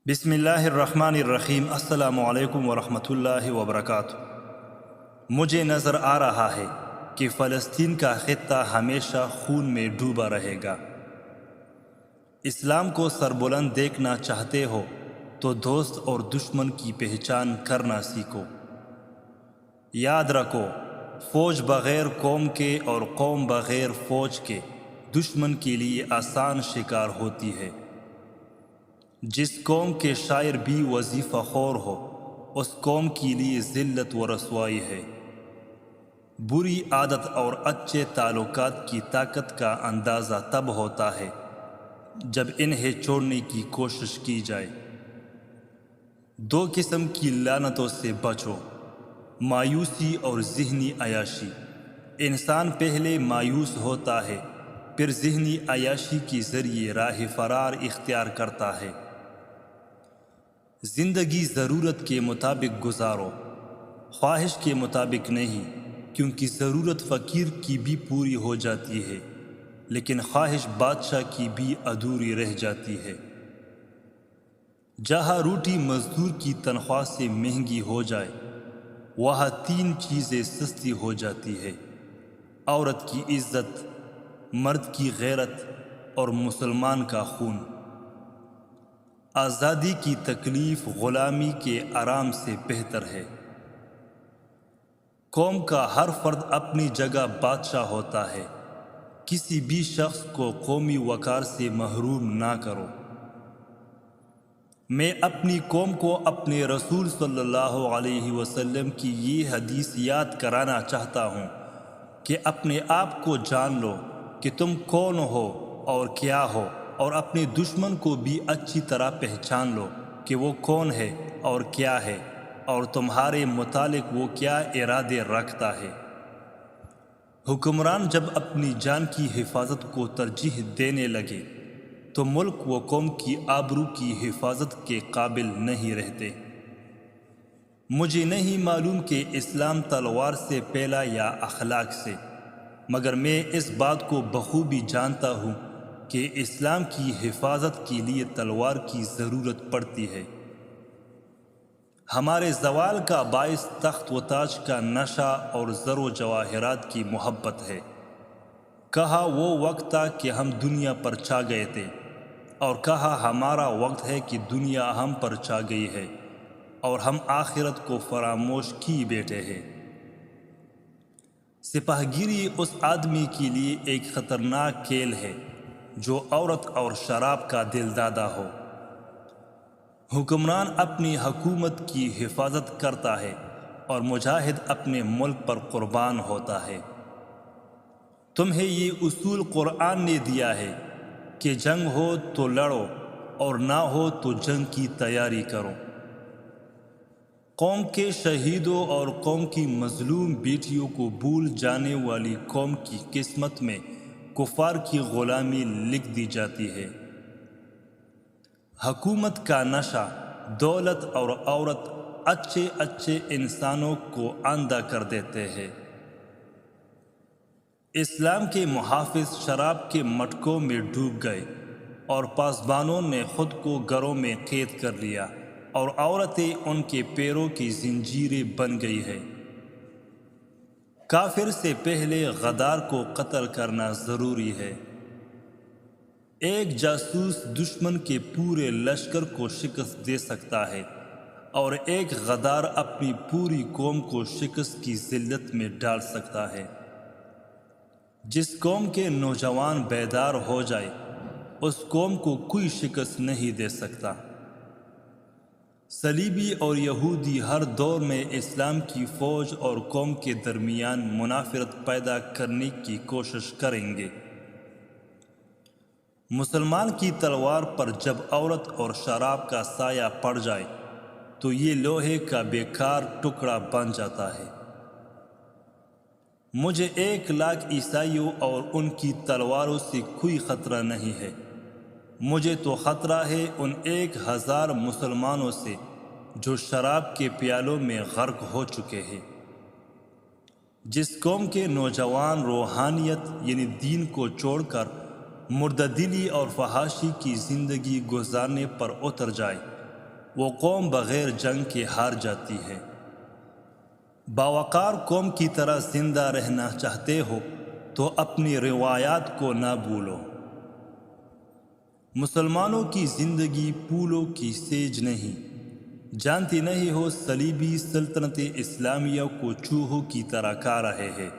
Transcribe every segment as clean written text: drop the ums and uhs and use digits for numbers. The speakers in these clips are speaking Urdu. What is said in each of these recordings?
بسم اللہ الرحمن الرحیم۔ السلام علیکم ورحمۃ اللہ وبرکاتہ۔ مجھے نظر آ رہا ہے کہ فلسطین کا خطہ ہمیشہ خون میں ڈوبا رہے گا۔ اسلام کو سربلند دیکھنا چاہتے ہو تو دوست اور دشمن کی پہچان کرنا سیکھو۔ یاد رکھو، فوج بغیر قوم کے اور قوم بغیر فوج کے دشمن کے لیے آسان شکار ہوتی ہے۔ جس قوم کے شاعر بھی وظیفہ خور ہو، اس قوم کے لیے ذلت و رسوائی ہے۔ بری عادت اور اچھے تعلقات کی طاقت کا اندازہ تب ہوتا ہے جب انہیں چھوڑنے کی کوشش کی جائے۔ دو قسم کی لعنتوں سے بچو: مایوسی اور ذہنی عیاشی۔ انسان پہلے مایوس ہوتا ہے، پھر ذہنی عیاشی کے ذریعے راہ فرار اختیار کرتا ہے۔ زندگی ضرورت کے مطابق گزارو، خواہش کے مطابق نہیں، کیونکہ ضرورت فقیر کی بھی پوری ہو جاتی ہے لیکن خواہش بادشاہ کی بھی ادھوری رہ جاتی ہے۔ جہاں روٹی مزدور کی تنخواہ سے مہنگی ہو جائے، وہاں تین چیزیں سستی ہو جاتی ہے: عورت کی عزت، مرد کی غیرت اور مسلمان کا خون۔ آزادی کی تکلیف غلامی کے آرام سے بہتر ہے۔ قوم کا ہر فرد اپنی جگہ بادشاہ ہوتا ہے۔ کسی بھی شخص کو قومی وقار سے محروم نہ کرو۔ میں اپنی قوم کو اپنے رسول صلی اللہ علیہ وسلم کی یہ حدیث یاد کرانا چاہتا ہوں کہ اپنے آپ کو جان لو کہ تم کون ہو اور کیا ہو، اور اپنے دشمن کو بھی اچھی طرح پہچان لو کہ وہ کون ہے اور کیا ہے، اور تمہارے متعلق وہ کیا ارادے رکھتا ہے۔ حکمران جب اپنی جان کی حفاظت کو ترجیح دینے لگے تو ملک و قوم کی آبرو کی حفاظت کے قابل نہیں رہتے۔ مجھے نہیں معلوم کہ اسلام تلوار سے پھیلا یا اخلاق سے، مگر میں اس بات کو بخوبی جانتا ہوں کہ اسلام کی حفاظت کے لیے تلوار کی ضرورت پڑتی ہے۔ ہمارے زوال کا باعث تخت و تاج کا نشہ اور زر و جواہرات کی محبت ہے۔ کہا وہ وقت تھا کہ ہم دنیا پر چھا گئے تھے، اور کہا ہمارا وقت ہے کہ دنیا ہم پر چھا گئی ہے اور ہم آخرت کو فراموش کی بیٹھے ہیں۔ سپاہگیری اس آدمی کے لیے ایک خطرناک کھیل ہے جو عورت اور شراب کا دلدادہ ہو۔ حکمران اپنی حکومت کی حفاظت کرتا ہے اور مجاہد اپنے ملک پر قربان ہوتا ہے۔ تمہیں یہ اصول قرآن نے دیا ہے کہ جنگ ہو تو لڑو اور نہ ہو تو جنگ کی تیاری کرو۔ قوم کے شہیدوں اور قوم کی مظلوم بیٹیوں کو بھول جانے والی قوم کی قسمت میں کفار کی غلامی لکھ دی جاتی ہے۔ حکومت کا نشہ، دولت اور عورت اچھے اچھے انسانوں کو اندھا کر دیتے ہیں۔ اسلام کے محافظ شراب کے مٹکوں میں ڈوب گئے اور پاسبانوں نے خود کو گھروں میں قید کر لیا، اور عورتیں ان کے پیروں کی زنجیریں بن گئی ہیں۔ کافر سے پہلے غدار کو قتل کرنا ضروری ہے۔ ایک جاسوس دشمن کے پورے لشکر کو شکست دے سکتا ہے، اور ایک غدار اپنی پوری قوم کو شکست کی ذلت میں ڈال سکتا ہے۔ جس قوم کے نوجوان بیدار ہو جائے، اس قوم کو کوئی شکست نہیں دے سکتا۔ صلیبی اور یہودی ہر دور میں اسلام کی فوج اور قوم کے درمیان منافرت پیدا کرنے کی کوشش کریں گے۔ مسلمان کی تلوار پر جب عورت اور شراب کا سایہ پڑ جائے تو یہ لوہے کا بیکار ٹکڑا بن جاتا ہے۔ مجھے 1,00,000 عیسائیوں اور ان کی تلواروں سے کوئی خطرہ نہیں ہے۔ مجھے تو خطرہ ہے ان 1,000 مسلمانوں سے جو شراب کے پیالوں میں غرق ہو چکے ہیں۔ جس قوم کے نوجوان روحانیت یعنی دین کو چھوڑ کر مردہ دلی اور فحاشی کی زندگی گزارنے پر اتر جائے، وہ قوم بغیر جنگ کے ہار جاتی ہے۔ باوقار قوم کی طرح زندہ رہنا چاہتے ہو تو اپنی روایات کو نہ بھولو۔ مسلمانوں کی زندگی پھولوں کی سیج نہیں، جانتی نہیں ہو صلیبی سلطنت اسلامیہ کو چوہوں کی طرح کھا رہے ہیں،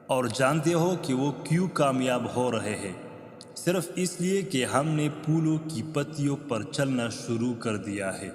اور جانتے ہو کہ وہ کیوں کامیاب ہو رہے ہیں؟ صرف اس لیے کہ ہم نے پھولوں کی پتیوں پر چلنا شروع کر دیا ہے۔